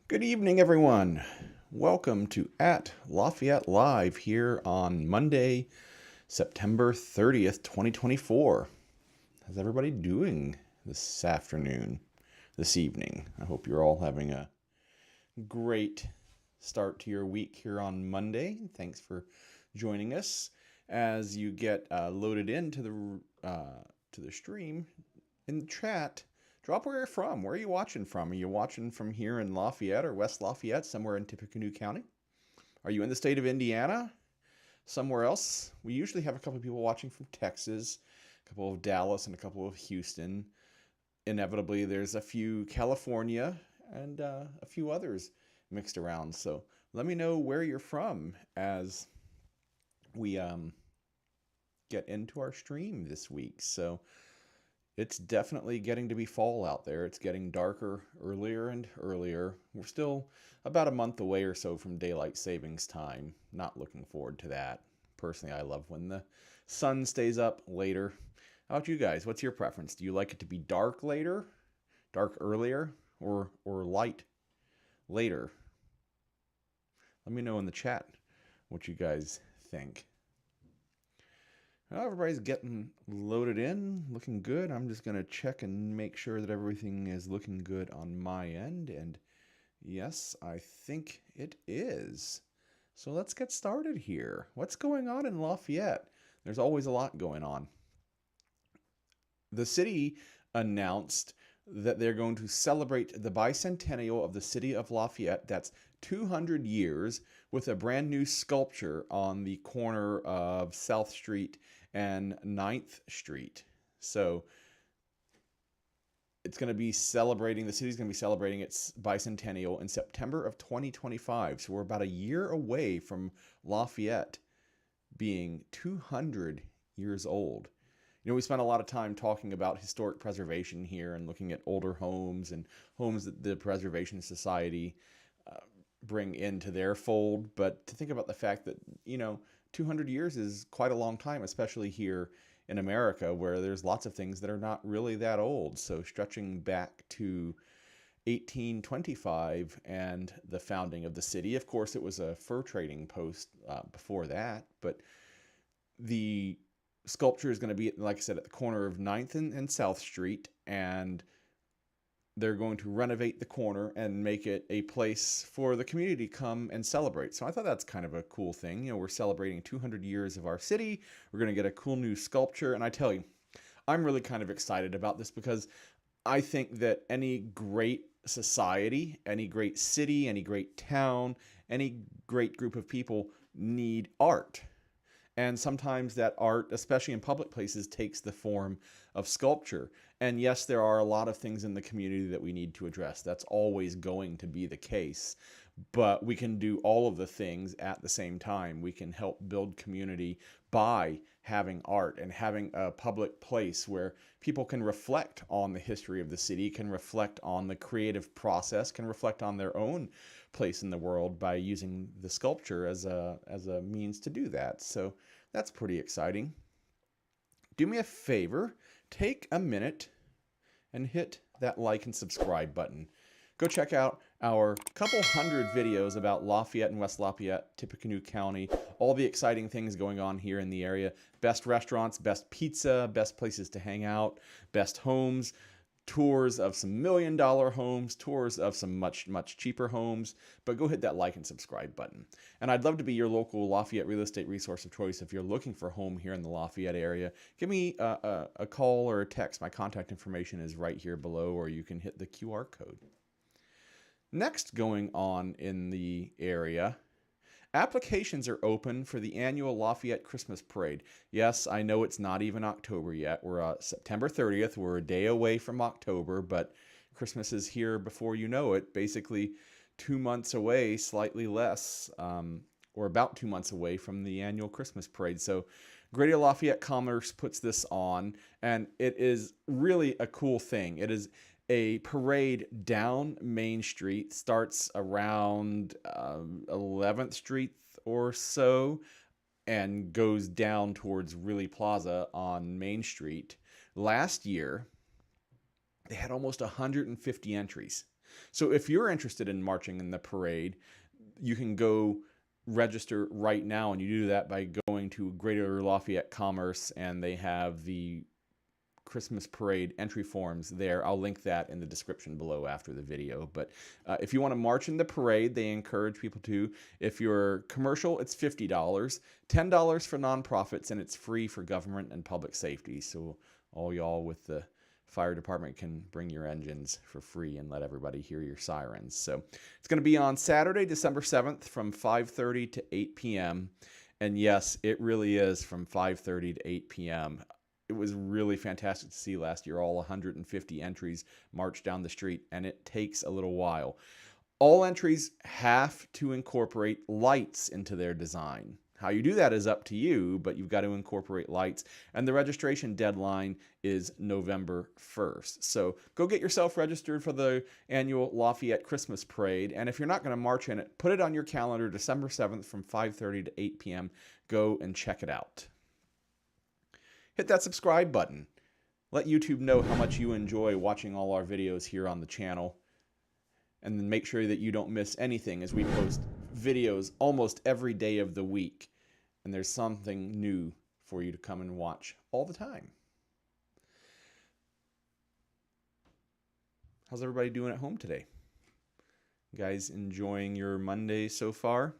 Good evening, everyone. Welcome to At Lafayette Live here on Monday, September 30th, 2024. How's everybody doing this afternoon, this evening? I hope you're all having a great start to your week here on Monday. Thanks for joining us. As you get loaded into the stream in the chat, drop where you're from. Where are you watching from? Are you watching from here in Lafayette or West Lafayette, somewhere in Tippecanoe County? Are you in the state of Indiana? Somewhere else? We usually have a couple of people watching from Texas, a couple of Dallas, and a couple of Houston. Inevitably, there's a few California and a few others mixed around. So let me know where you're from as we get into our stream this week. So it's definitely getting to be fall out there. It's getting darker earlier and earlier. We're still about a month away or so from daylight savings time. Not looking forward to that. Personally, I love when the sun stays up later. How about you guys? What's your preference? Do you like it to be dark later, dark earlier, or light later? Let me know in the chat what you guys think. Well, everybody's getting loaded in, looking good. I'm just going to check and make sure that everything is looking good on my end. And yes, I think it is. So let's get started here. What's going on in Lafayette? There's always a lot going on. The city announced that they're going to celebrate the bicentennial of the city of Lafayette. That's 200 years with a brand new sculpture on the corner of South Street and 9th Street. So it's going to be celebrating, the city's going to be celebrating its bicentennial in September of 2025. So we're about a year away from Lafayette being 200 years old. You know, we spent a lot of time talking about historic preservation here and looking at older homes and homes that the Preservation Society bring into their fold. But to think about the fact that, 200 years is quite a long time, especially here in America, where there's lots of things that are not really that old. So stretching back to 1825 and the founding of the city. Of course, it was a fur trading post before that, but the sculpture is going to be, like I said, at the corner of 9th and South Street, and they're going to renovate the corner and make it a place for the community to come and celebrate. So I thought that's kind of a cool thing. We're celebrating 200 years of our city. We're going to get a cool new sculpture. And I tell you, I'm really kind of excited about this because I think that any great society, any great city, any great town, any great group of people need art. And sometimes that art, especially in public places, takes the form of sculpture. And yes, there are a lot of things in the community that we need to address. That's always going to be the case. But we can do all of the things at the same time. We can help build community by having art and having a public place where people can reflect on the history of the city, can reflect on the creative process, can reflect on their own place in the world by using the sculpture as a means to do that. So that's pretty exciting. Do me a favor, take a minute and hit that like and subscribe button. Go check out our couple hundred videos about Lafayette and West Lafayette, Tippecanoe County, all the exciting things going on here in the area. Best restaurants, best pizza, best places to hang out, best homes, tours of some $1 million homes, tours of some much, much cheaper homes. But go hit that like and subscribe button. And I'd love to be your local Lafayette real estate resource of choice. If you're looking for a home here in the Lafayette area, give me a call or a text. My contact information is right here below, or you can hit the QR code. Next going on in the area, applications are open for the annual Lafayette Christmas Parade. Yes, I know it's not even October yet. We're September 30th. We're a day away from October, but Christmas is here before you know it. Basically 2 months away, slightly less, or about 2 months away from the annual Christmas Parade. So Greater Lafayette Commerce puts this on, and it is really a cool thing. It is a parade down Main Street, starts around 11th Street or so, and goes down towards Riley Plaza on Main Street. Last year, They had almost 150 entries. So if you're interested in marching in the parade, you can go register right now, and you do that by going to Greater Lafayette Commerce, and they have the Christmas Parade entry forms there. I'll link that in the description below after the video. But if you want to march in the parade, they encourage people to. If you're commercial, it's $50, $10 for nonprofits, and it's free for government and public safety. So all y'all with the fire department can bring your engines for free and let everybody hear your sirens. So it's going to be on Saturday, December 7th from 5:30 to 8 p.m. And yes, it really is from 5:30 to 8 p.m. It was really fantastic to see last year, all 150 entries march down the street, and it takes a little while. All entries have to incorporate lights into their design. How you do that is up to you, but you've got to incorporate lights, and the registration deadline is November 1st. So go get yourself registered for the annual Lafayette Christmas Parade, and if you're not going to march in it, put it on your calendar, December 7th from 5:30 to 8 p.m. Go and check it out. Hit that subscribe button. Let YouTube know how much you enjoy watching all our videos here on the channel. And then make sure that you don't miss anything, as we post videos almost every day of the week. And there's something new for you to come and watch all the time. How's everybody doing at home today? You guys enjoying your Monday so far?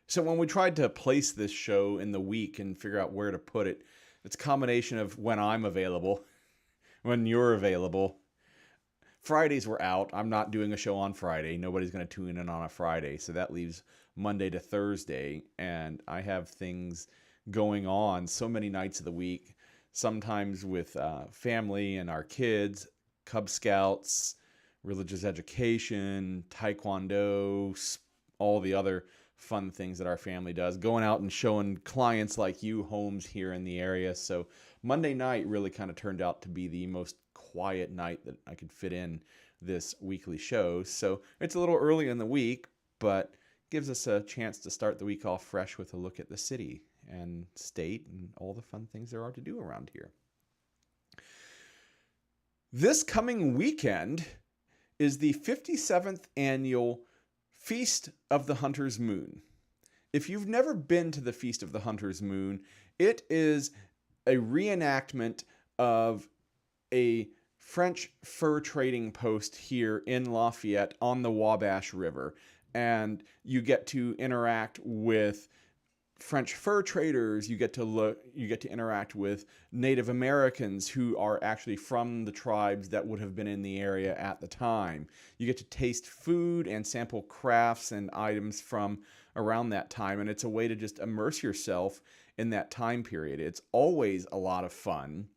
So when we tried to place this show in the week and figure out where to put it, it's a combination of when I'm available, when you're available. Fridays were out. I'm not doing a show on Friday. Nobody's going to tune in on a Friday. So that leaves Monday to Thursday. And I have things going on so many nights of the week, sometimes with family and our kids, Cub Scouts, religious education, Taekwondo, all the other fun things that our family does, going out and showing clients like you homes here in the area. So Monday night really kind of turned out to be the most quiet night that I could fit in this weekly show. So it's a little early in the week, but gives us a chance to start the week off fresh with a look at the city and state and all the fun things there are to do around here. This coming weekend is the 57th annual Feast of the Hunter's Moon. If you've never been to the Feast of the Hunter's Moon, it is a reenactment of a French fur trading post here in Lafayette on the Wabash River. And you get to interact with French fur traders, you get to interact with Native Americans who are actually from the tribes that would have been in the area at the time. You get to taste food and sample crafts and items from around that time, and it's a way to just immerse yourself in that time period. It's always a lot of fun.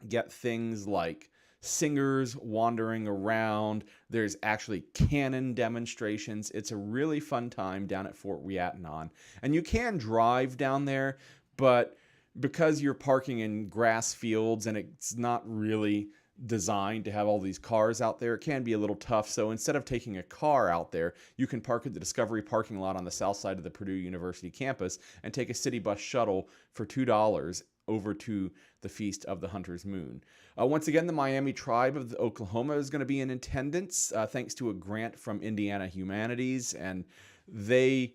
Get things like singers wandering around. There's actually cannon demonstrations. It's a really fun time down at Fort Ouiatenon. And you can drive down there, but because you're parking in grass fields and it's not really designed to have all these cars out there, it can be a little tough. So instead of taking a car out there, you can park at the Discovery parking lot on the south side of the Purdue University campus and take a city bus shuttle for $2 over to the Feast of the Hunter's Moon. Once again, the Miami Tribe of Oklahoma is going to be in attendance thanks to a grant from Indiana Humanities, and they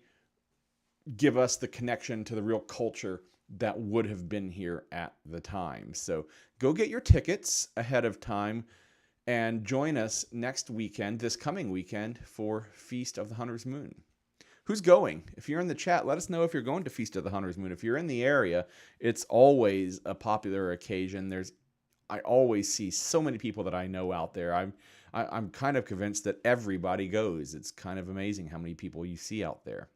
give us the connection to the real culture that would have been here at the time. So go get your tickets ahead of time and join us next weekend, this coming weekend, for Feast of the Hunter's Moon. Who's going? If you're in the chat, let us know if you're going to Feast of the Hunter's Moon. If you're in the area, it's always a popular occasion. I always see so many people that I know out there. I'm kind of convinced that everybody goes. It's kind of amazing how many people you see out there.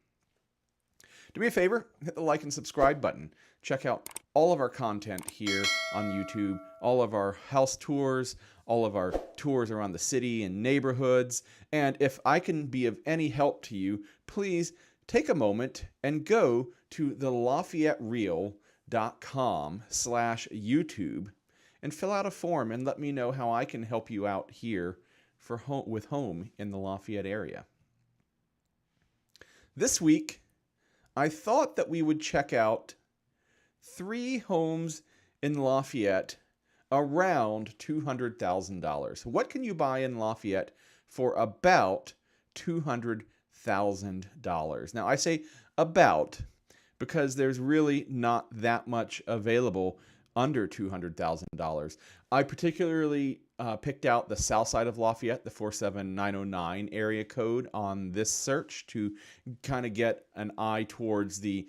Do me a favor, hit the like and subscribe button. Check out all of our content here on YouTube, all of our house tours, all of our tours around the city and neighborhoods. And if I can be of any help to you, please take a moment and go to the LafayetteReal.com/YouTube and fill out a form and let me know how I can help you out here for with home in the Lafayette area. This week, I thought that we would check out 3 homes in Lafayette around $200,000. What can you buy in Lafayette for about $200,000? Now, I say about because there's really not that much available under $200,000. I particularly picked out the south side of Lafayette, the 47909 area code on this search to kind of get an eye towards the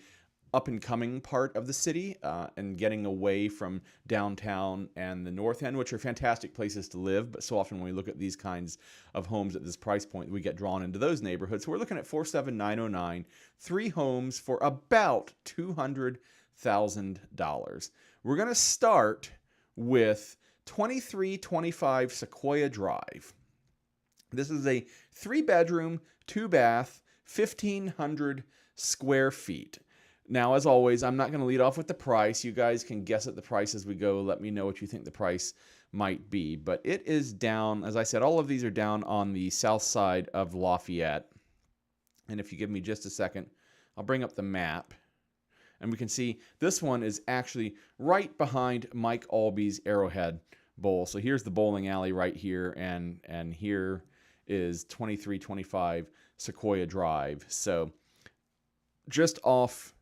up and coming part of the city and getting away from downtown and the north end, which are fantastic places to live. But so often when we look at these kinds of homes at this price point, we get drawn into those neighborhoods. So we're looking at 47909, 3 homes for about $200,000. We're going to start with 2325 Sequoia Drive. This is a 3-bedroom, 2-bath, 1,500 square feet. Now, as always, I'm not going to lead off with the price. You guys can guess at the price as we go. Let me know what you think the price might be. But it is down, as I said, all of these are down on the south side of Lafayette. And if you give me just a second, I'll bring up the map. And we can see this one is actually right behind Mike Alby's Arrowhead Bowl. So here's the bowling alley right here, and here is 2325 Sequoia Drive. So just off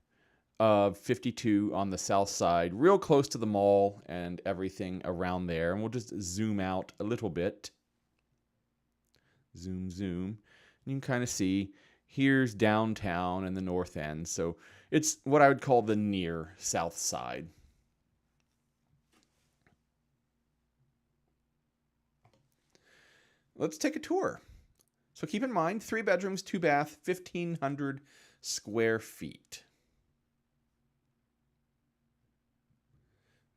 of 52 on the south side, real close to the mall and everything around there. And we'll just zoom out a little bit. Zoom, zoom. You can kind of see here's downtown and the north end. So it's what I would call the near south side. Let's take a tour. So keep in mind, 3 bedrooms, 2 bath, 1,500 square feet.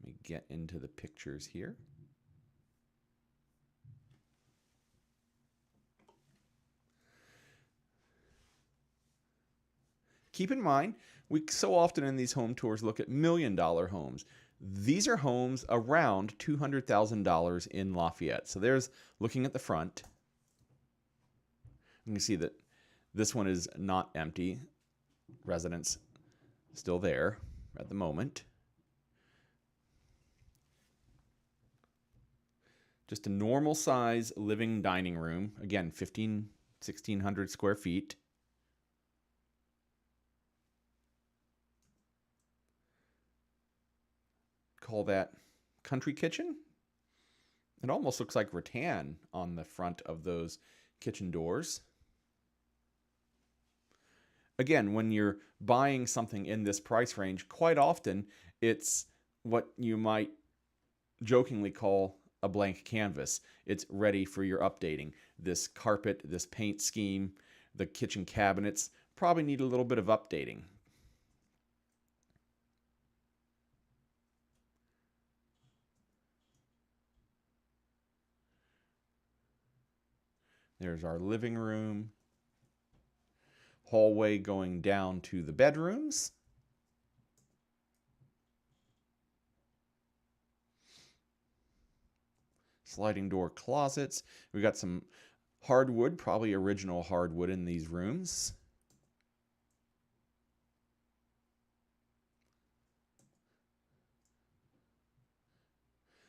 Let me get into the pictures here. Keep in mind, we so often in these home tours look at $1 million homes. These are homes around $200,000 in Lafayette. So there's looking at the front. You can see that this one is not empty. Residents still there at the moment. Just a normal size living dining room. Again, 1,600 square feet. Call that country kitchen. It almost looks like rattan on the front of those kitchen doors. Again, when you're buying something in this price range, quite often it's what you might jokingly call a blank canvas. It's ready for your updating. This carpet, this paint scheme, the kitchen cabinets probably need a little bit of updating. There's our living room. Hallway going down to the bedrooms. Sliding door closets. We got some hardwood, probably original hardwood in these rooms.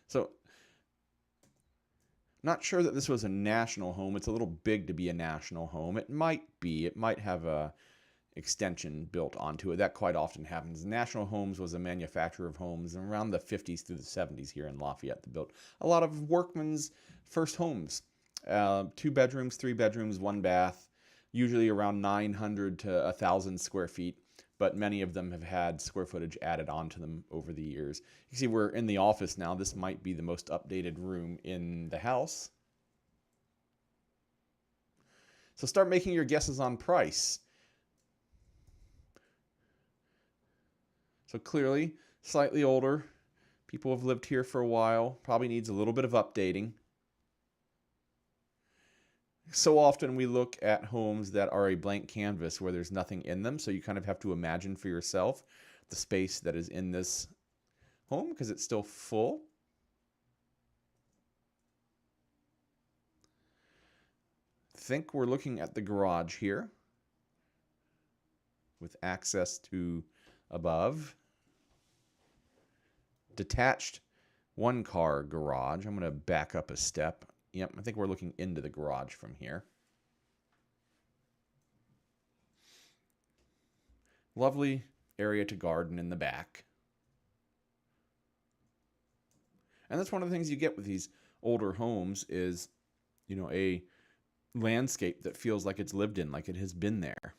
So, not sure that this was a national home. It's a little big to be a national home. It might be. It might have a extension built onto it. That quite often happens. National Homes was a manufacturer of homes around the 50s through the 70s here in Lafayette that built a lot of workmen's first homes. 2 bedrooms, 3 bedrooms, 1 bath, usually around 900 to 1,000 square feet. But many of them have had square footage added onto them over the years. You can see we're in the office now. This might be the most updated room in the house. So start making your guesses on price. So clearly, slightly older. People have lived here for a while. Probably needs a little bit of updating. So often we look at homes that are a blank canvas where there's nothing in them. So you kind of have to imagine for yourself the space that is in this home because it's still full. I think we're looking at the garage here with access to above. detached one-car garage. I'm going to back up a step. Yep, I think we're looking into the garage from here. Lovely area to garden in the back. And that's one of the things you get with these older homes is, you know, a landscape that feels like it's lived in, like it has been there.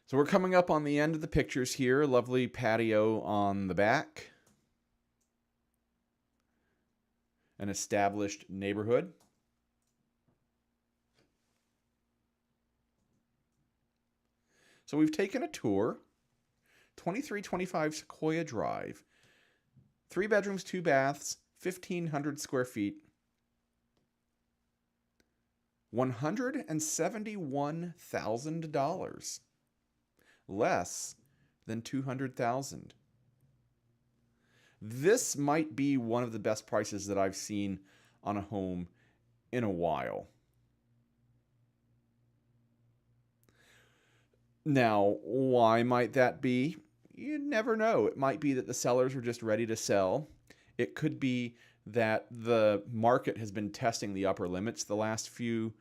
So we're coming up on the end of the pictures here. Lovely patio on the back. An established neighborhood. So we've taken a tour. 2325 Sequoia Drive. 3 bedrooms, 2 baths, 1,500 square feet. $171,000. Less than $200,000. This might be one of the best prices that I've seen on a home in a while. Now, why might that be? You never know. It might be that the sellers are just ready to sell. It could be that the market has been testing the upper limits the last few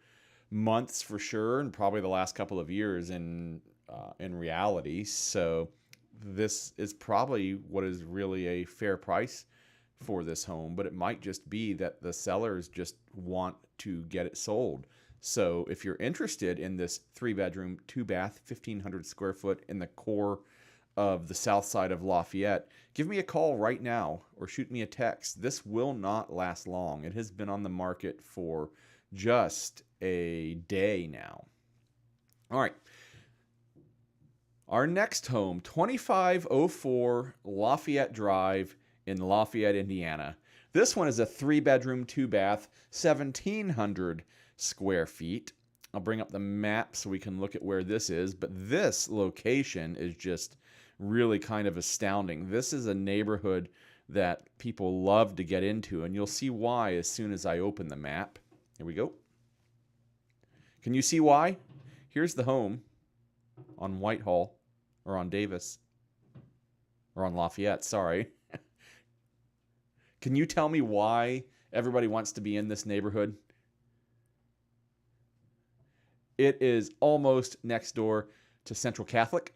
months for sure, and probably the last couple of years in reality. So this is probably what is really a fair price for this home, but it might just be that the sellers just want to get it sold. So if you're interested in this 3-bedroom, 2-bath, 1,500 square foot in the core of the south side of Lafayette, give me a call right now or shoot me a text. This will not last long. It has been on the market for just a day now. All right. Our next home, 2504 Lafayette Drive in Lafayette, Indiana. This one is a 3-bedroom, 2-bath, 1,700 square feet. I'll bring up the map so we can look at where this is, but this location is just really kind of astounding. This is a neighborhood that people love to get into, and you'll see why as soon as I open the map. Here we go. Can you see why? Here's the home on Whitehall, or on Davis, or on Lafayette, sorry. Can you tell me why everybody wants to be in this neighborhood? It is almost next door to Central Catholic,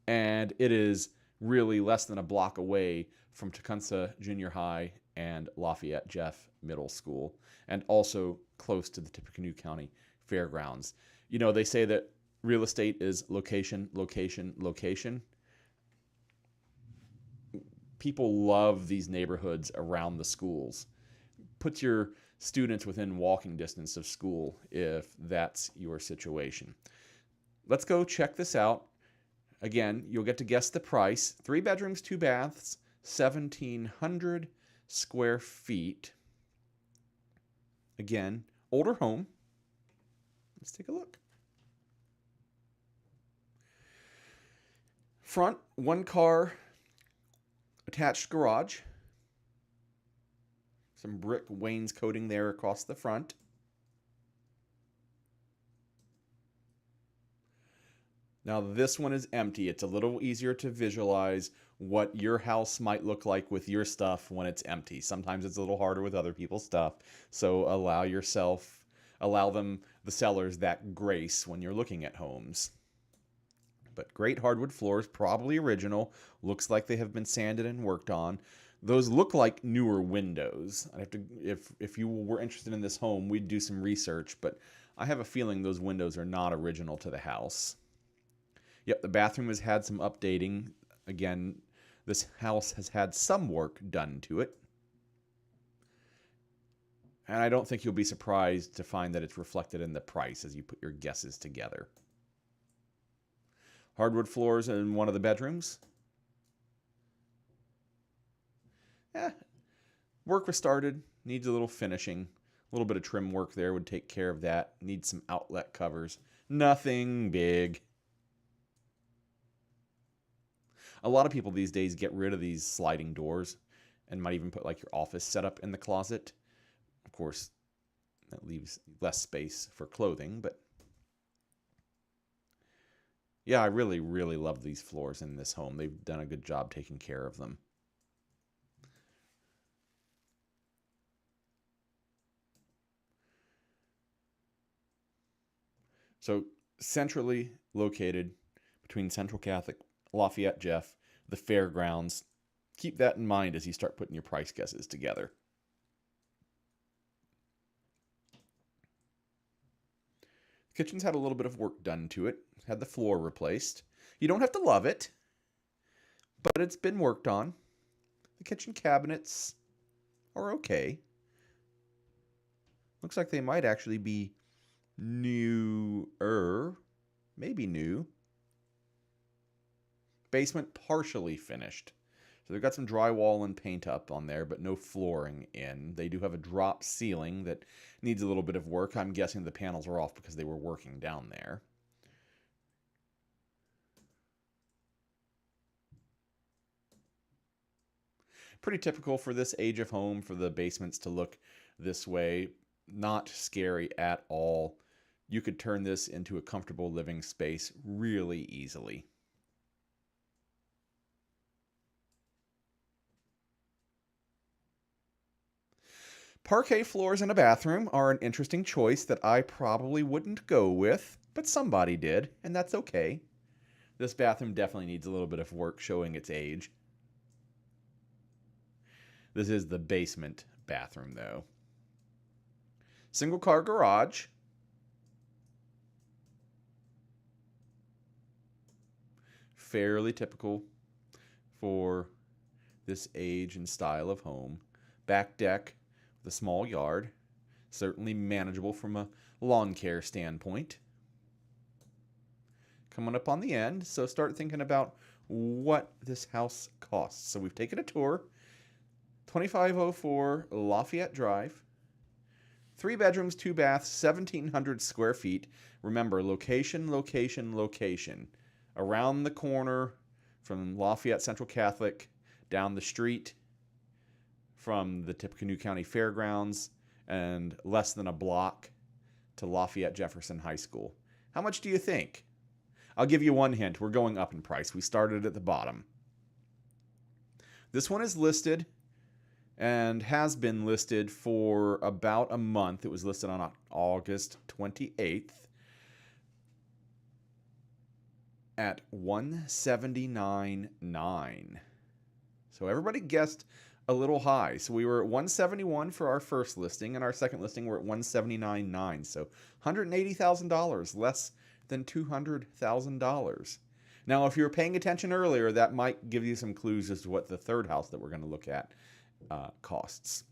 and it is really less than a block away from Tecumseh Junior High and Lafayette Geoff Middle School, and also close to the Tippecanoe County Fairgrounds. You know, they say that real estate is location, location, location. People love these neighborhoods around the schools. Put your students within walking distance of school if that's your situation. Let's go check this out. Again, you'll get to guess the price. 3 bedrooms, 2 baths, 1,700 square feet. Again, older home. Let's take a look. Front, 1-car attached garage. Some brick wainscoting there across the front. Now this one is empty. It's a little easier to visualize what your house might look like with your stuff when it's empty. Sometimes it's a little harder with other people's stuff. So allow them, the sellers, that grace when you're looking at homes. But great hardwood floors, probably original. Looks like they have been sanded and worked on. Those look like newer windows. I have to, if you were interested in this home, we'd do some research, but I have a feeling those windows are not original to the house. Yep, the bathroom has had some updating. Again, this house has had some work done to it. And I don't think you'll be surprised to find that it's reflected in the price as you put your guesses together. Hardwood floors in one of the bedrooms. Work was started. Needs a little finishing. A little bit of trim work there would take care of that. Needs some outlet covers. Nothing big. A lot of people these days get rid of these sliding doors and might even put like your office setup in the closet. Of course, that leaves less space for clothing, but Yeah, I really, really love these floors in this home. They've done a good job taking care of them. So centrally located between Central Catholic, Lafayette, Geoff, the fairgrounds. Keep that in mind as you start putting your price guesses together. The kitchen's had a little bit of work done to it. Had the floor replaced. You don't have to love it, but it's been worked on. The kitchen cabinets are okay. Looks like they might actually be newer, maybe new. Basement partially finished. So they've got some drywall and paint up on there, but no flooring in. They do have a drop ceiling that needs a little bit of work. I'm guessing the panels are off because they were working down there. Pretty typical for this age of home for the basements to look this way. Not scary at all. You could turn this into a comfortable living space really easily. Parquet floors in a bathroom are an interesting choice that I probably wouldn't go with, but somebody did, and that's okay. This bathroom definitely needs a little bit of work showing its age. This is the basement bathroom, though. Single car garage. Fairly typical for this age and style of home. Back deck with a small yard. Certainly manageable from a lawn care standpoint. Coming up on the end, so start thinking about what this house costs. So we've taken a tour. 2504 Lafayette Drive. 3 bedrooms, 2 baths, 1,700 square feet. Remember, location, location, location. Around the corner from Lafayette Central Catholic, down the street from the Tippecanoe County Fairgrounds, and less than a block to Lafayette Jefferson High School. How much do you think? I'll give you one hint. We're going up in price. We started at the bottom. This one is listed and has been listed for about a month. It was listed on August 28th at $179,900. So everybody guessed a little high. So we were at $171,000 for our first listing, and our second listing we're at $179,900. So $180,000 less than $200,000. Now, if you were paying attention earlier, that might give you some clues as to what the third house that we're going to look at costs.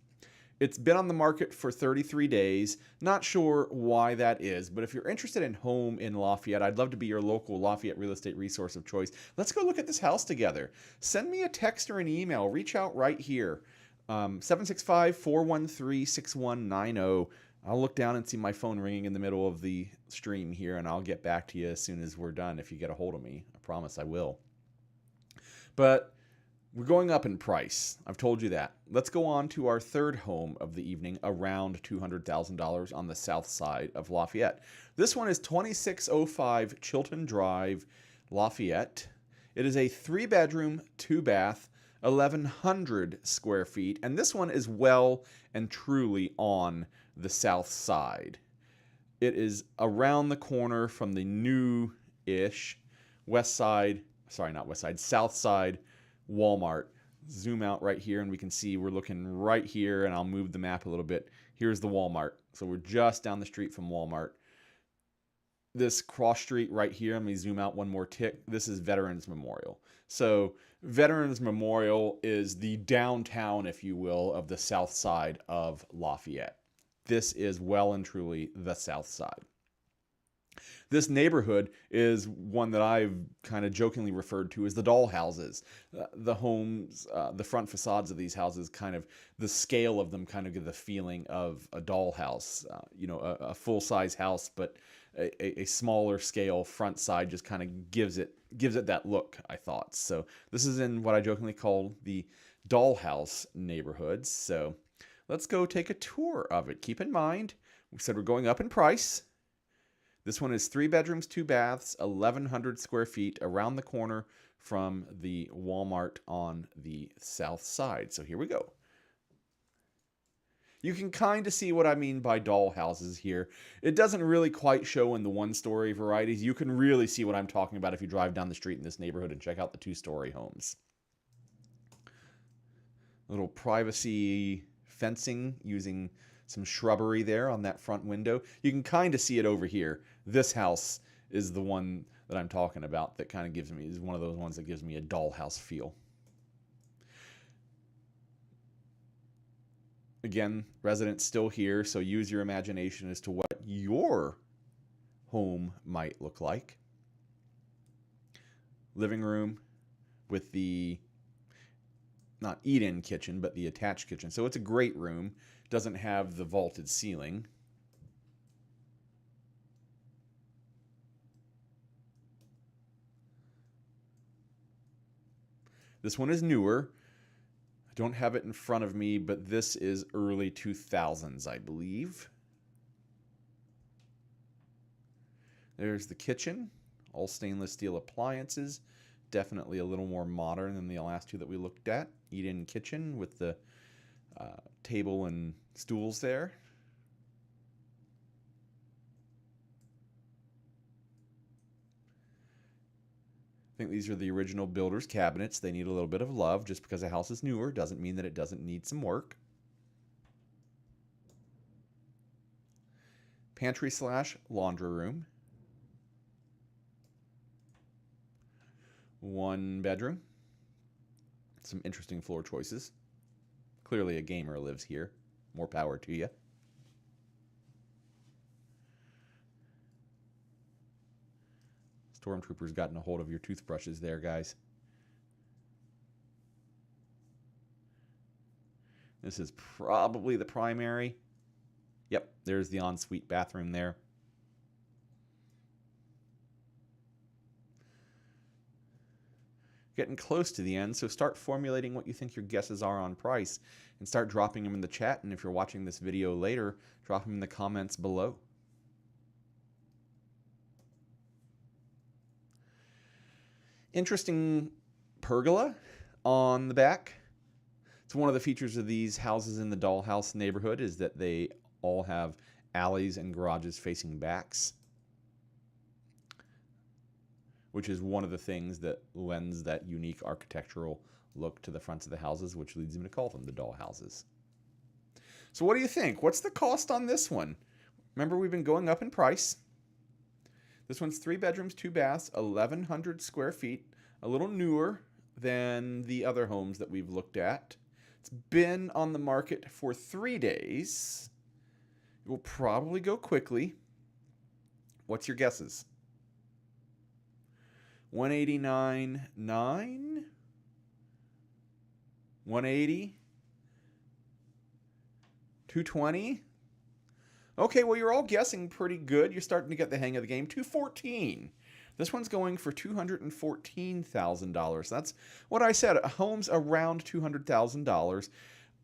It's been on the market for 33 days. Not sure why that is, but if you're interested in home in Lafayette, I'd love to be your local Lafayette real estate resource of choice. Let's go look at this house together. Send me a text or an email. Reach out right here. 765-413-6190. I'll look down and see my phone ringing in the middle of the stream here, and I'll get back to you as soon as we're done if you get a hold of me. I promise I will. But we're going up in price. I've told you that. Let's go on to our third home of the evening, around $200,000 on the south side of Lafayette. This one is 2605 Chilton Drive, Lafayette. It is a 3-bedroom, 2-bath, 1,100 square feet, and this one is well and truly on the south side. It is around the corner from the new-ish south side Walmart. Zoom out right here and we can see we're looking right here, and I'll move the map a little bit. Here's the Walmart. So we're just down the street from Walmart. This cross street right here, let me zoom out one more tick. This is Veterans Memorial. So Veterans Memorial is the downtown, if you will, of the south side of Lafayette. This is well and truly the south side. This neighborhood is one that I've kind of jokingly referred to as the doll houses. The homes, the front facades of these houses, kind of the scale of them kind of give the feeling of a doll house. A full-size house, but a smaller scale front side just kind of gives it that look, I thought. So this is in what I jokingly call the dollhouse neighborhoods. So let's go take a tour of it. Keep in mind, we said we're going up in price. This one is 3 bedrooms, 2 baths, 1,100 square feet around the corner from the Walmart on the south side. So here we go. You can kind of see what I mean by doll houses here. It doesn't really quite show in the one-story varieties. You can really see what I'm talking about if you drive down the street in this neighborhood and check out the 2-story homes. Little privacy fencing using some shrubbery there on that front window. You can kind of see it over here. This house is the one that I'm talking about that kind of gives me, is one of those ones that gives me a dollhouse feel. Again, residents still here, so use your imagination as to what your home might look like. Living room with the, not eat-in kitchen, but the attached kitchen. So it's a great room. Doesn't have the vaulted ceiling. This one is newer. I don't have it in front of me, but this is early 2000s, I believe. There's the kitchen, all stainless steel appliances. Definitely a little more modern than the last two that we looked at. Eat-in kitchen with the table and stools there. I think these are the original builder's cabinets. They need a little bit of love. Just because a house is newer doesn't mean that it doesn't need some work. Pantry / laundry room. 1 bedroom. Some interesting floor choices. Clearly a gamer lives here. More power to you. Stormtroopers gotten a hold of your toothbrushes there, guys. This is probably the primary. Yep, there's the ensuite bathroom there. Getting close to the end, so start formulating what you think your guesses are on price and start dropping them in the chat. And if you're watching this video later, drop them in the comments below. Interesting pergola on the back. It's one of the features of these houses in the dollhouse neighborhood is that they all have alleys and garages facing backs, which is one of the things that lends that unique architectural look to the fronts of the houses, which leads me to call them the doll houses. So what do you think? What's the cost on this one? Remember, we've been going up in price. This one's 3 bedrooms, 2 baths, 1,100 square feet, a little newer than the other homes that we've looked at. It's been on the market for 3 days. It will probably go quickly. What's your guesses? $189,900? $180,000? $220,000? Okay, well, you're all guessing pretty good. You're starting to get the hang of the game. $214,000. This one's going for $214,000. That's what I said. Homes around $200,000.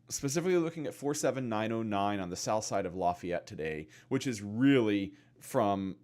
Specifically looking at 47909 on the south side of Lafayette today, which is really from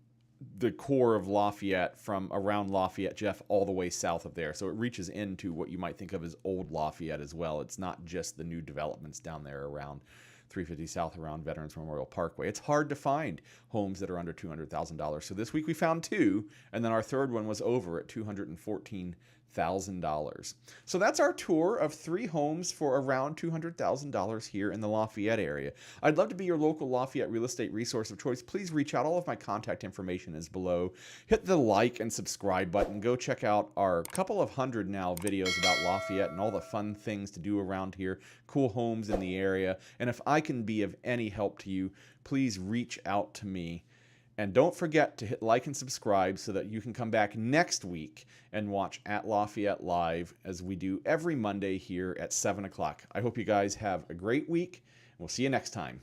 the core of Lafayette, from around Lafayette, Geoff, all the way south of there. So it reaches into what you might think of as old Lafayette as well. It's not just the new developments down there around 350 South around Veterans Memorial Parkway. It's hard to find homes that are under $200,000. So this week we found 2, and then our third one was over at $214,000. So that's our tour of 3 homes for around $200,000 here in the Lafayette area. I'd love to be your local Lafayette real estate resource of choice. Please reach out. All of my contact information is below. Hit the like and subscribe button. Go check out our couple of hundred now videos about Lafayette and all the fun things to do around here, cool homes in the area. And if I can be of any help to you, please reach out to me. And don't forget to hit like and subscribe so that you can come back next week and watch At Lafayette Live as we do every Monday here at 7 o'clock. I hope you guys have a great week, and we'll see you next time.